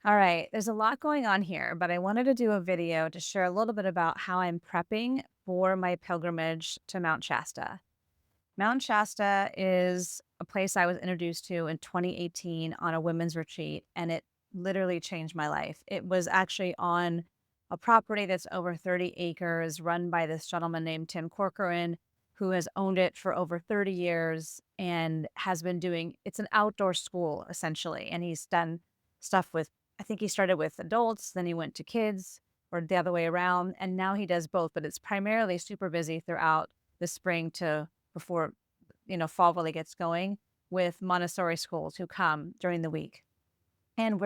All right, there's a lot going on here, but I wanted to do a video to share a little bit about how I'm prepping for my pilgrimage to Mount Shasta. Mount Shasta is a place I was introduced to in 2018 on a women's retreat, and it literally changed my life. It was actually on a property that's over 30 acres, run by this gentleman named Tim Corcoran, who has owned it for over 30 years and has been doing it's an outdoor school essentially. And he's done stuff with, I think he started with adults, then he went to kids, or the other way around. And now he does both, but it's primarily super busy throughout the spring to before, fall really gets going with Montessori schools who come during the week. And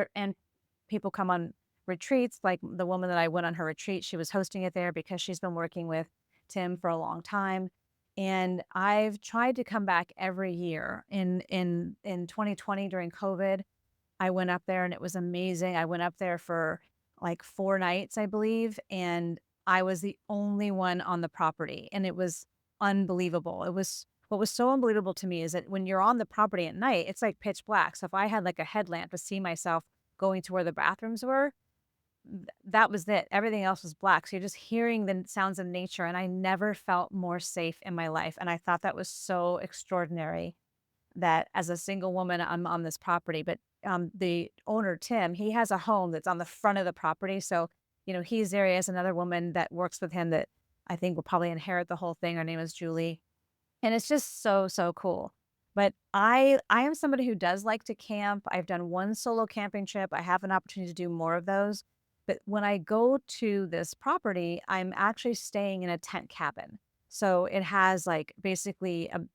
people come on retreats, like the woman that I went on her retreat, she was hosting it there because she's been working with Tim for a long time. And I've tried to come back every year. In 2020 during COVID, I went up there and it was amazing. I went up there for like 4 nights, I believe, and I was the only one on the property, and it was unbelievable. It was what was so unbelievable to me is that when you're on the property at night, it's like pitch black. So if I had like a headlamp to see myself going to where the bathrooms were, that was it. Everything else was black. So you're just hearing the sounds of nature, and I never felt more safe in my life. And I thought that was so extraordinary that as a single woman, I'm on this property, but, the owner, Tim, he has a home that's on the front of the property, so, he's there. He has another woman that works with him that I think will probably inherit the whole thing. Her name is Julie, and it's just so, so cool. But I am somebody who does like to camp. I've done 1 solo camping trip. I have an opportunity to do more of those, but when I go to this property, I'm actually staying in a tent cabin. So it has, like, basically, and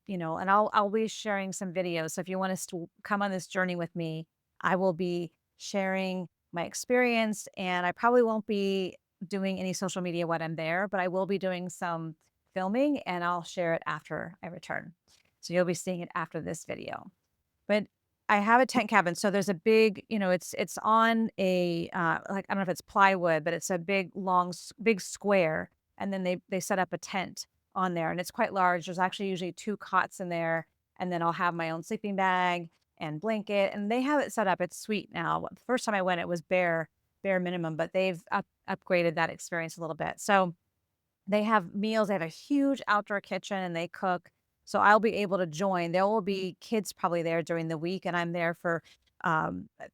I'll be sharing some videos. So if you want us to come on this journey with me, I will be sharing my experience, and I probably won't be doing any social media when I'm there, but I will be doing some filming, and I'll share it after I return. So you'll be seeing it after this video. But I have a tent cabin, so there's a big, it's on a, like, I don't know if it's plywood, but it's a big, long, big square, and then they set up a tent on there, and it's quite large. There's actually usually 2 cots in there, and then I'll have my own sleeping bag and blanket, and they have it set up. It's sweet now. The first time I went, it was bare minimum, but they've upgraded that experience a little bit. So they have meals, they have a huge outdoor kitchen, and they cook, so I'll be able to join. There will be kids probably there during the week, and I'm there for,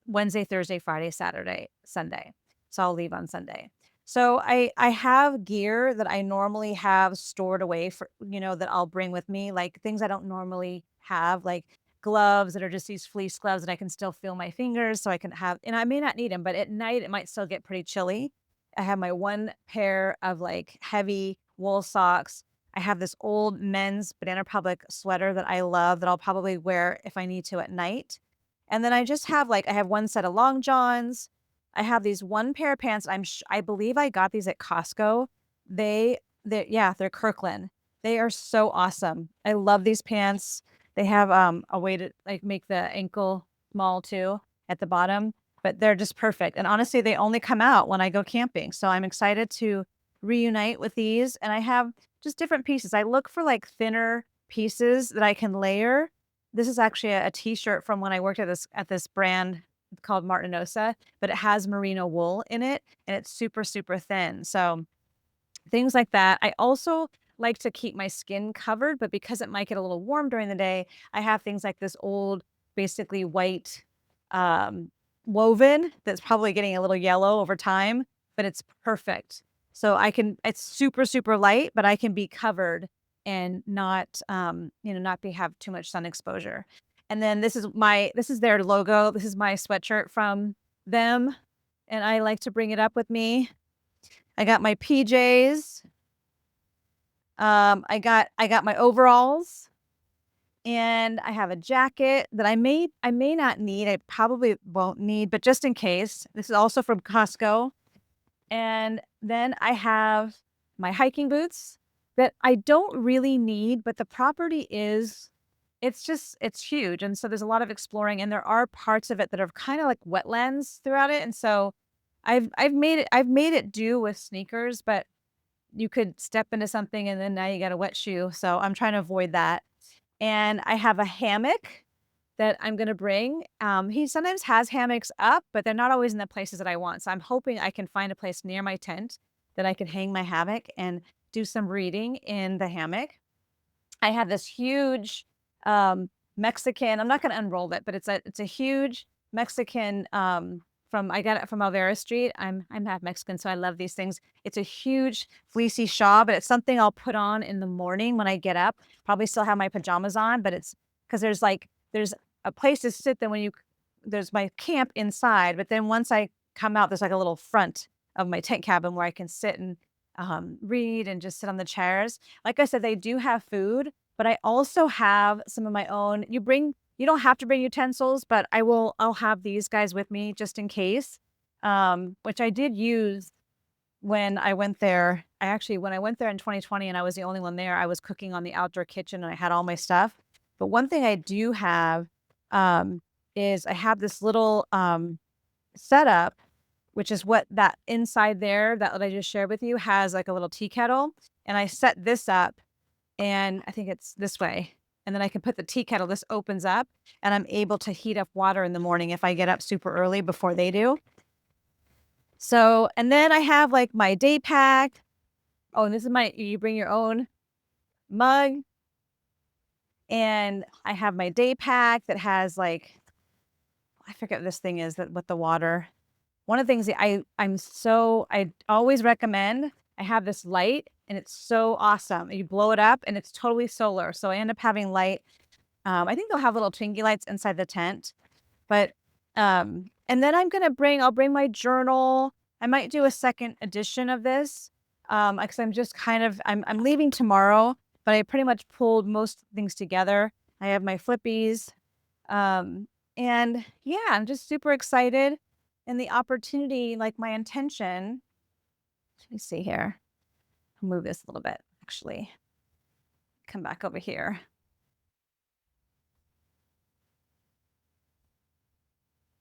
Wednesday, Thursday, Friday, Saturday, Sunday. So I'll leave on Sunday. So I have gear that I normally have stored away for, that I'll bring with me, like things I don't normally have, like gloves that are just these fleece gloves that I can still feel my fingers, so I can have, and I may not need them, but at night it might still get pretty chilly. I have my 1 pair of, like, heavy wool socks. I have this old men's Banana Republic sweater that I love that I'll probably wear if I need to at night. And then I just have, like, I have 1 set of long johns. I have these 1 pair of pants. I believe I got these at Costco. They're Kirkland. They are so awesome. I love these pants. They have, a way to, like, make the ankle small too at the bottom, but they're just perfect. And honestly, they only come out when I go camping. So I'm excited to reunite with these. And I have just different pieces. I look for like thinner pieces that I can layer. This is actually a t-shirt from when I worked at this brand called Martinosa, but it has merino wool in it and it's super, super thin. So things like that. I also like to keep my skin covered, but because it might get a little warm during the day, I have things like this old, basically white, um, woven that's probably getting a little yellow over time, but it's perfect. So it's super, super light, but I can be covered and not, not have too much sun exposure. And then this is their logo. This is my sweatshirt from them, and I like to bring it up with me. I got my PJs. I got my overalls, and I have a jacket that I may not need. I probably won't need, but just in case. This is also from Costco. And then I have my hiking boots that I don't really need, but the property is it's huge, and so there's a lot of exploring, and there are parts of it that are kinda like wetlands throughout it, and so I've made it do with sneakers, but you could step into something and then now you got a wet shoe, so I'm trying to avoid that. And I have a hammock that I'm gonna bring. He sometimes has hammocks up, but they're not always in the places that I want. So I'm hoping I can find a place near my tent that I can hang my hammock and do some reading in the hammock. I have this huge, Mexican. I'm not gonna unroll it, but it's a huge Mexican, I got it from Olvera Street. I'm half Mexican, so I love these things. It's a huge fleecy shawl, but it's something I'll put on in the morning when I get up. Probably still have my pajamas on, but it's because there's a place to sit, then when you there's my camp inside, but then once I come out, there's like a little front of my tent cabin where I can sit and, read and just sit on the chairs. Like I said, they do have food, but I also have some of my own. You don't have to bring utensils, but I'll have these guys with me just in case. Which I did use when I went there. When I went there in 2020 and I was the only one there, I was cooking on the outdoor kitchen and I had all my stuff. But one thing I do have, um, is I have this little, setup, which is what that inside there that I just shared with you has like a little tea kettle. And I set this up and I think it's this way. And then I can put the tea kettle, this opens up and I'm able to heat up water in the morning if I get up super early before they do. So, and then I have like my day pack. Oh, and this is you bring your own mug. And I have my day pack that has like, I forget what this thing is that with the water. One of the things that I always recommend, I have this light and it's so awesome. You blow it up and it's totally solar. So I end up having light. I think they'll have little twinkly lights inside the tent, but, and then I'll bring my journal. I might do a second edition of this, because I'm leaving tomorrow, but I pretty much pulled most things together. I have my flippies, and yeah, I'm just super excited. And the opportunity, like my intention, let me see here. I'll move this a little bit, actually. Come back over here.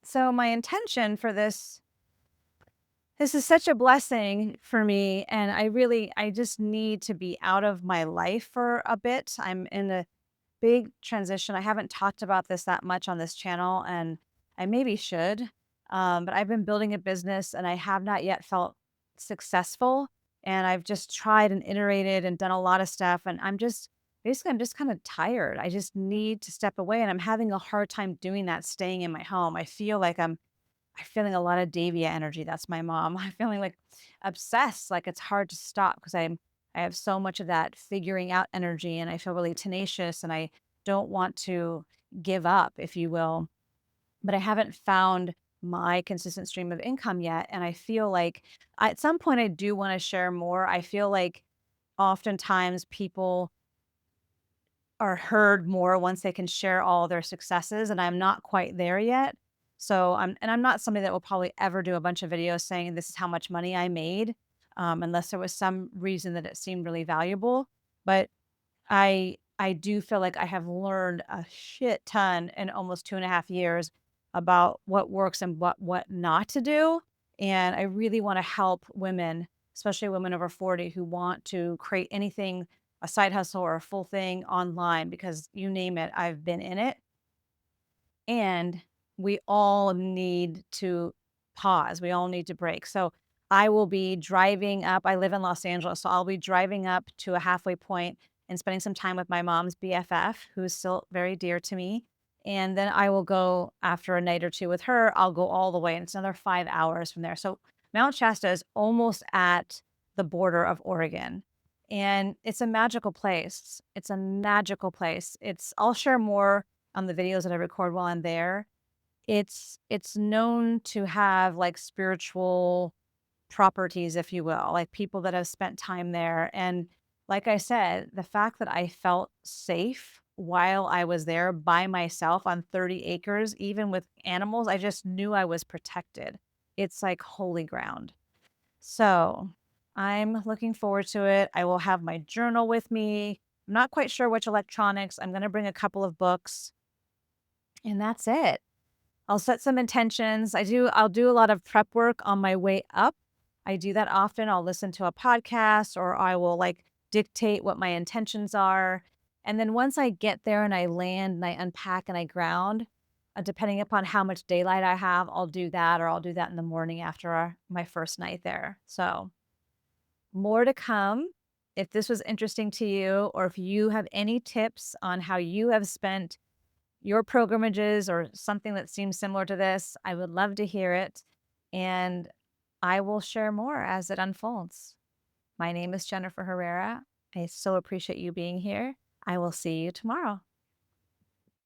So my intention for this is such a blessing for me, and I just need to be out of my life for a bit. I'm in a big transition. I haven't talked about this that much on this channel, and I maybe should. But I've been building a business and I have not yet felt successful. And I've just tried and iterated and done a lot of stuff. And I'm just kind of tired. I just need to step away. And I'm having a hard time doing that, staying in my home. I feel like I'm feeling a lot of Davia energy. That's my mom. I'm feeling like obsessed. Like it's hard to stop because I have so much of that figuring out energy and I feel really tenacious and I don't want to give up, if you will. But I haven't found my consistent stream of income yet. And I feel like at some point I do want to share more. I feel like oftentimes people are heard more once they can share all their successes, and I'm not quite there yet. So I'm not somebody that will probably ever do a bunch of videos saying this is how much money I made, unless there was some reason that it seemed really valuable. But I do feel like I have learned a shit ton in almost 2.5 years about what works and what not to do. And I really want to help women, especially women over 40 who want to create anything, a side hustle or a full thing online, because you name it, I've been in it. And we all need to pause. We all need to break. So I will be driving up. I live in Los Angeles, so I'll be driving up to a halfway point and spending some time with my mom's BFF, who is still very dear to me. And then I will go after a night or two with her. I'll go all the way, and it's another 5 hours from there. So Mount Shasta is almost at the border of Oregon. And it's a magical place. It's a magical place. I'll share more on the videos that I record while I'm there. It's known to have like spiritual properties, if you will, like people that have spent time there. And like I said, the fact that I felt safe while I was there by myself on 30 acres, even with animals, I just knew I was protected. It's like holy ground. So I'm looking forward to it. I will have my journal with me. I'm not quite sure which electronics. I'm going to bring a couple of books, and that's it. I'll set some intentions. I'll do a lot of prep work on my way up. I do that often. I'll listen to a podcast or I will like dictate what my intentions are. And then once I get there and I land and I unpack and I ground, depending upon how much daylight I have, I'll do that or I'll do that in the morning after my first night there. So, more to come. If this was interesting to you, or if you have any tips on how you have spent your pilgrimages or something that seems similar to this, I would love to hear it. And I will share more as it unfolds. My name is Jennifer Herrera. I so appreciate you being here. I will see you tomorrow.